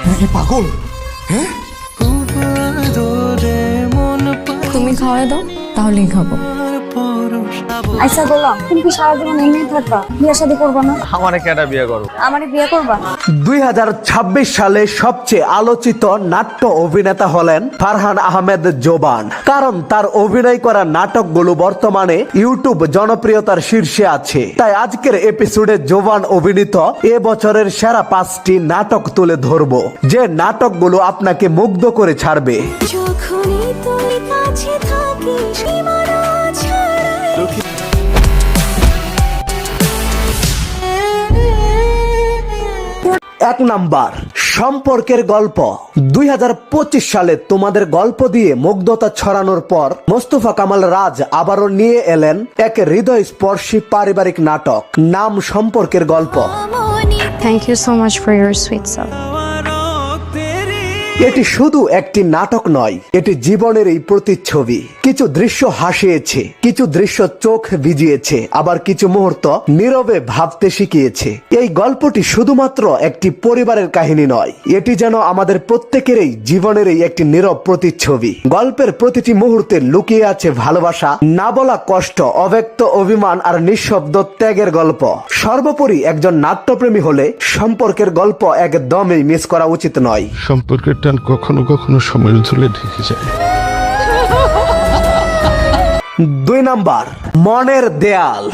তুমি কি পাগল? হ্যাঁ, তুমি খাওয়াই দাও তাহলেই খাবো। আচ্ছা বললাম, তুমি কি সারা জীবন এমনি থাকবা? বিয়ে শাদী করবা না? আমারে কেডা বিয়ে করো? আমারে বিয়ে করবা? 2026 সালে সবচেয়ে আলোচিত নাট্য অভিনেতা হলেন ফারহান আহমেদ জোবান। কারণ তার অভিনয় করা নাটকগুলো বর্তমানে ইউটিউব জনপ্রিয়তার শীর্ষে আছে। তাই আজকের এপিসোডে জোবান অভিনীত এ বছরের সেরা 5টি নাটক তুলে ধরবো, যে নাটকগুলো আপনাকে মুগ্ধ করে ছাড়বে। এক নাম্বার, সম্পর্কের গল্প। 2025 সালে তোমাদের গল্প দিয়ে মুগ্ধতা ছড়ানোর পর মোস্তফা কামাল রাজ আবারও নিয়ে এলেন এক হৃদয়স্পর্শী পারিবারিক নাটক, নাম সম্পর্কের গল্প। Thank you so much for your sweet support. এটি শুধু একটি নাটক নয়, এটি জীবনের এই প্রতিচ্ছবি। কিছু দৃশ্য হাসিয়েছে, কিছু দৃশ্য চোখ ভিজিয়েছে, আবার কিছু মুহূর্ত নীরবে ভাবতে শিখিয়েছে। এই গল্পটি শুধুমাত্র একটি পরিবারের কাহিনী নয়, এটি যেন আমাদের প্রত্যেকেরই জীবনেরই একটি নীরব প্রতিচ্ছবি। গল্পের প্রতিটি মুহূর্তে লুকিয়ে আছে ভালোবাসা, না বলা কষ্ট, অব্যক্ত অভিমান আর নিঃশব্দ ত্যাগের গল্প। সর্বোপরি একজন নাট্যপ্রেমী হলে সম্পর্কের গল্প একদমই মিস করা উচিত নয়। সম্পর্কের টান কখনো কখনো সময়ের ঝুলে ঢেকে যায়। 2 নাম্বার, মনের দেয়াল।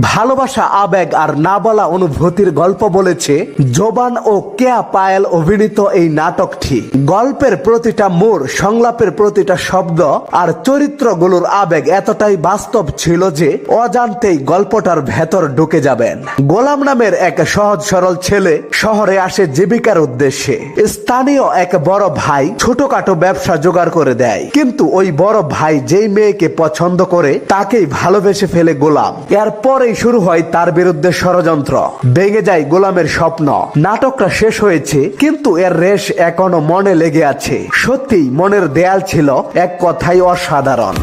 ভালোবাসা, আবেগ আর না বলা অনুভূতির গল্প বলেছে জোবান ও কেয়া পায়েল অভিনীত এই নাটকটি। গল্পের প্রতিটা মোড়, সংলাপের প্রতিটা শব্দ আর চরিত্রগুলোর আবেগ এতটাই বাস্তব ছিল যে অজান্তেই গল্পটার ভেতর ঢুকে যাবেন। গোলাম নামের এক সহজ সরল ছেলে শহরে আসে জীবিকার উদ্দেশ্যে। স্থানীয় এক বড় ভাই ছোটখাটো ব্যবসা জোগাড় করে দেয়, কিন্তু ওই বড় ভাই যেই মেয়েকে পছন্দ করে তাকেই ভালোবেসে ফেলে গোলাম। এরপরেই শুরু হয় তার বিরুদ্ধে ষড়যন্ত্র, ভেঙে যায় গোলামের স্বপ্ন। নাটকটা শেষ হয়েছে, কিন্তু এর রেশ এখনো মনে লেগে আছে। সত্যিই মনের দেয়াল ছিল এক কথাই অসাধারণ।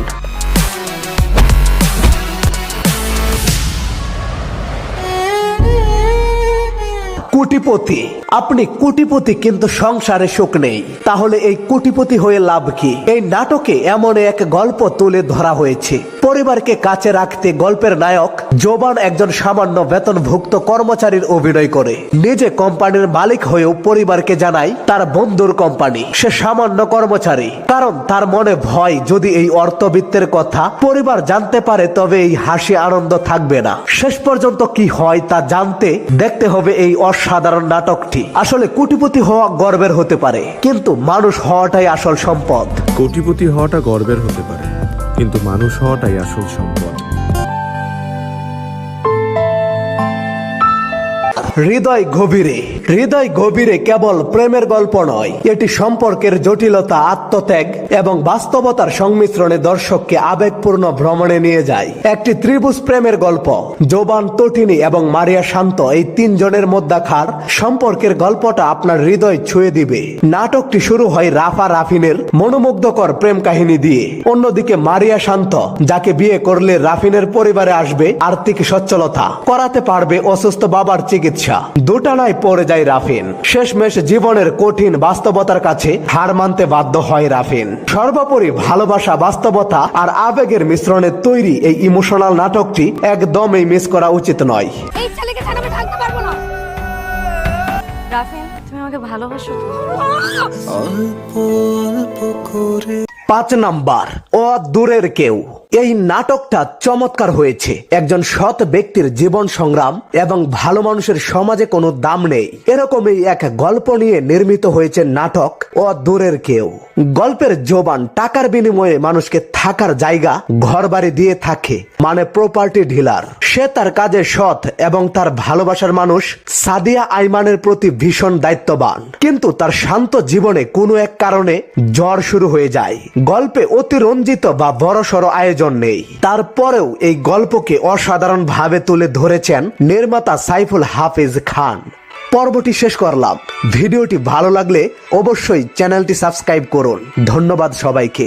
কোটিপতি। আপনি কোটিপতি কিন্তু সংসারে সুখ নেই, তাহলে এই কোটিপতি হয়ে লাভ কি? এই নাটকে এমন এক গল্প তুলে ধরা হয়েছে। পরিবারকে কাছে রাখতে গল্পের নায়ক জোবান একজন সামান্য বেতনভুক্ত কর্মচারীর অভিনয় করে। নিজে কোম্পানির মালিক হয়েও পরিবারকে জানায় তার বন্ধুর কোম্পানি, সে সামান্য কর্মচারী। কারণ তার মনে ভয়, যদি এই অর্থবিত্তের কথা পরিবার জানতে পারে তবে এই হাসি আনন্দ থাকবে না। শেষ পর্যন্ত কি হয় তা জানতে দেখতে হবে এই অসাধারণ নাটকটি। আসলে কোটিপতি হওয়া গর্বের হতে পারে, কিন্তু মানুষ হওয়াটাই আসল সম্পদ। কোটিপতি হওয়াটা গর্বের হতে পারে, কিন্তু মানুষ হওয়াটাই আসল সম্পদ। হৃদয় গভীরে। হৃদয় গভীরে কেবল প্রেমের গল্প নয়, এটি সম্পর্কের জটিলতা, আত্মত্যাগ এবং বাস্তবতার সংমিশ্রণে দর্শককে আবেগপূর্ণ ভ্রমণে নিয়ে যায়। একটি ত্রিভুজ প্রেমের গল্প। জোবান, তটিনী এবং মারিয়া শান্ত, এই 3 জনের মধ্যাকার সম্পর্কের গল্পটা আপনার হৃদয় ছুঁয়ে দিবে। নাটকটি শুরু হয় রাফা রাফিনের মনোমুগ্ধকর প্রেম কাহিনী দিয়ে। অন্যদিকে মারিয়া শান্ত, যাকে বিয়ে করলে রাফিনের পরিবারে আসবে আর্থিক সচ্ছলতা, করাতে পারবে অসুস্থ বাবার চিকিৎসা। দুটানায় পড়ে যায় রাফিন। শেষমেশ জীবনের কঠিন বাস্তবতার কাছে হার মানতে বাধ্য হয় রাফিন। সর্বোপরি ভালোবাসা, বাস্তবতা আর আবেগের মিশ্রণে তৈরি এই ইমোশনাল নাটকটি একদমই মিস করা উচিত নয়। এই ছেলেকে ছাড়া আমি থাকতে পারবো না। রাফিন, তুমি আমাকে ভালোবাসো? 5 নাম্বার, অদূরের কেউ। এই নাটকটা চমৎকার হয়েছে। একজন সৎ ব্যক্তির জীবন সংগ্রাম এবং ভালো মানুষের সমাজে কোনো দাম নেই, এরকমই এক গল্প নিয়ে নির্মিত হয়েছে নাটক অদূরের কেউ। গল্পের জোবান টাকার বিনিময়ে মানুষকে থাকার জায়গা, ঘর বাড়ি দিয়ে থাকে, মানে প্রপার্টি ডিলার। সে তার কাজে সৎ এবং তার ভালোবাসার মানুষ সাদিয়া আইমানের প্রতি ভীষণ দায়িত্ববান। কিন্তু তার শান্ত জীবনে কোনো এক কারণে জ্বর শুরু হয়ে যায়। গল্পে অতিরঞ্জিত বা বড়সড় আয়োজন নেই, তারপরেও এই গল্পকে অসাধারণ ভাবে তুলে ধরেছেন নির্মাতা সাইফুল হাফিজ খান। পর্বটি শেষ করলাম। ভিডিওটি ভালো লাগলে অবশ্যই চ্যানেলটি সাবস্ক্রাইব করুন। ধন্যবাদ সবাইকে।